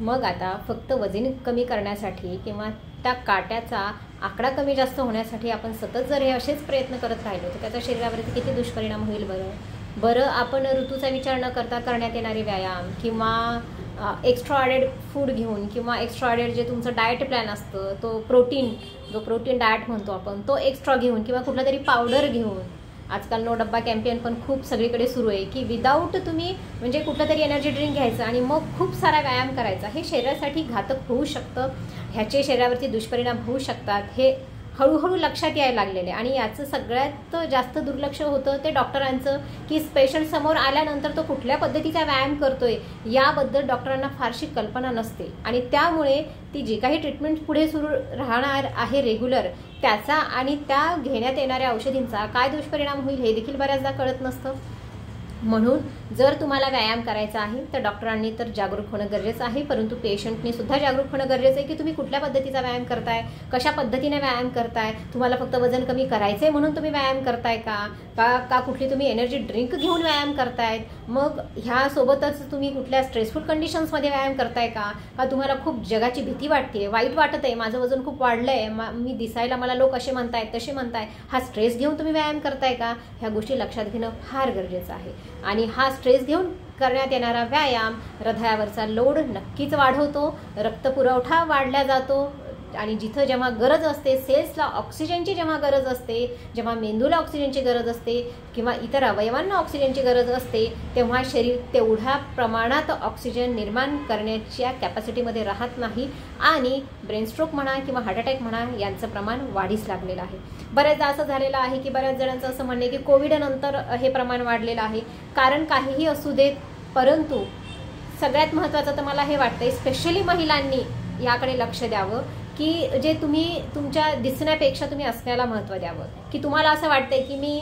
मग आता फक्त वजन कमी करण्यासाठी किंवा त्या काट्याचा आकडा कमी जास्त होण्यासाठी आपण सतत जर हे असेच प्रयत्न करत राहिलो तर त्याचा शरीरावरती किती दुष्परिणाम होईल बरं आपण ऋतूचा विचार न करता करण्यात येणारे व्यायाम किंवा एक्स्ट्रा ॲडेड फूड घेऊन किंवा एक्स्ट्रा ॲडेड जे तुमचं डाएट प्लॅन असतं तो जो प्रोटीन डाएट म्हणतो आपण तो एक्स्ट्रा घेऊन किंवा कुठला तरी पावडर घेऊन, आजकाल नो डब्बा कॅम्पेन पण खूप सगळीकडे सुरू आहे की विदाऊट तुम्ही म्हणजे कुठलं तरी एनर्जी ड्रिंक घ्यायचं आणि मग खूप सारा व्यायाम करायचा, हे शरीरासाठी घातक होऊ शकतं, ह्याचे शरीरावरती दुष्परिणाम होऊ शकतात, हे हळूहळू लक्षात यायला लागलेले. आणि याचं सगळ्यात जास्त दुर्लक्ष होतं ते डॉक्टरांचं की पेशंट समोर आल्यानंतर तो कुठल्या पद्धतीचा व्यायाम करतोय याबद्दल डॉक्टरांना फारशी कल्पना नसते आणि त्यामुळे ती जी काही ट्रीटमेंट पुढे सुरू राहणार आहे रेग्युलर त्याचा आणि त्या घेण्यात येणाऱ्या औषधींचा काय दुष्परिणाम होईल हे देखील बऱ्याचदा कळत नसतं. म्हणून जर तुम्हाला व्यायाम करायचा आहे तर डॉक्टरांनी तर जागरूक होणं गरजेचं आहे, परंतु पेशंटनी सुद्धा जागरूक होणं गरजेचं आहे की तुम्ही कुठल्या पद्धतीचा व्यायाम करताय, कशा पद्धतीने व्यायाम करताय, तुम्हाला फक्त वजन कमी करायचं आहे म्हणून तुम्ही व्यायाम करताय का कुठली तुम्ही एनर्जी ड्रिंक घेऊन व्यायाम करतायत, मग ह्यासोबतच तुम्ही कुठल्या स्ट्रेसफुल कंडिशन्समध्ये व्यायाम करताय का तुम्हाला खूप जगाची भीती वाटते, वाईट वाटत आहे, माझं वजन खूप वाढलं आहे, मी दिसायला मला लोक असे म्हणतायत तसे म्हणताय, हा स्ट्रेस घेऊन तुम्ही व्यायाम करताय का, ह्या गोष्टी लक्षात घेणं फार गरजेचं आहे. आणि हा स्ट्रेस घेऊन करण्यात येणारा व्यायाम हृदयावरचा लोड नक्कीच वाढवतो, रक्तपुरवठा वाढला जातो आणि जिथं जेव्हा गरज असते सेल्सला ऑक्सिजनची जेव्हा गरज असते, जेव्हा मेंदूला ऑक्सिजनची गरज असते किंवा इतर अवयवांना ऑक्सिजनची गरज असते तेव्हा शरीर तेवढ्या प्रमाणात ऑक्सिजन निर्माण करण्याच्या कॅपॅसिटीमध्ये राहत नाही आणि ब्रेन स्ट्रोक म्हणा किंवा हार्ट अटॅक म्हणा यांचं प्रमाण वाढीस लागलेलं आहे. बऱ्याचदा असं झालेलं आहे की बऱ्याच जणांचं असं म्हणणे की कोविड नंतर हे प्रमाण वाढलेलं आहे. कारण काहीही असू देत, परंतु सगळ्यात महत्त्वाचं तर मला हे वाटतंय स्पेशली महिलांनी याकडे लक्ष द्यावं की जे तुम्ही तुमच्या दिसण्यापेक्षा तुम्ही असण्याला महत्त्व द्यावं. की तुम्हाला असं वाटतंय की मी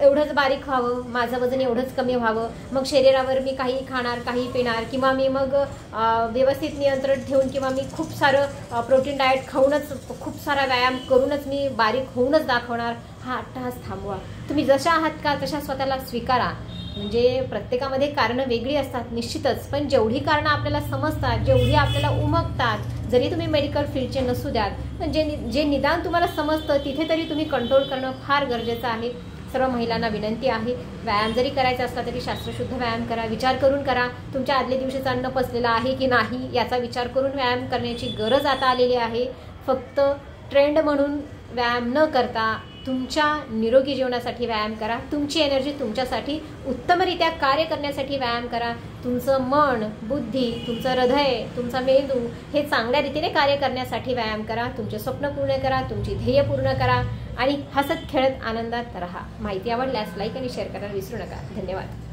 एवढंच बारीक व्हावं, माझं वजन एवढंच कमी व्हावं, मग शरीरावर मी काही खाणार काही पिणार किंवा मी मग व्यवस्थित नियंत्रण ठेवून किंवा मी खूप सारं प्रोटीन डाएट खाऊनच खूप सारा व्यायाम करूनच मी बारीक होऊनच दाखवणार. हा अट्टहास थांबवा. तुम्ही जशा आहात का तशा स्वतःला स्वीकारा. म्हणजे प्रत्येकामध्ये कारणं वेगळी असतात निश्चितच, पण जेवढी कारणं आपल्याला समजतात, जेवढी आपल्याला उमगतात, जरी तुम्ही मेडिकल फील्डचे नसू द्यात पण जे निदान तुम्हाला समजतं तिथे तरी तुम्ही कंट्रोल करणं फार गरजेचं आहे. सर्व महिलांना विनंती आहे, व्यायाम जरी करायचा असला तरी शास्त्रशुद्ध व्यायाम करा, विचार करून करा. तुमच्या आदल्या दिवशीचं अन्न पचलेलं आहे की नाही याचा विचार करून व्यायाम करण्याची गरज आता आलेली आहे. फक्त ट्रेंड म्हणून व्यायाम न करता तुमच्या निरोगी जीवनासाठी व्यायाम करा. तुमची एनर्जी तुमच्यासाठी उत्तमरित्या कार्य करण्यासाठी व्यायाम करा. तुमचं मन, बुद्धी, तुमचं हृदय, तुमचा मेंदू हे चांगल्या रीतीने कार्य करण्यासाठी व्यायाम करा. तुमचे स्वप्न पूर्ण करा, तुमची ध्येय पूर्ण करा आणि हसत खेळत आनंदात राहा. माहिती आवडल्यास लाईक आणि शेअर करायला विसरू नका. धन्यवाद.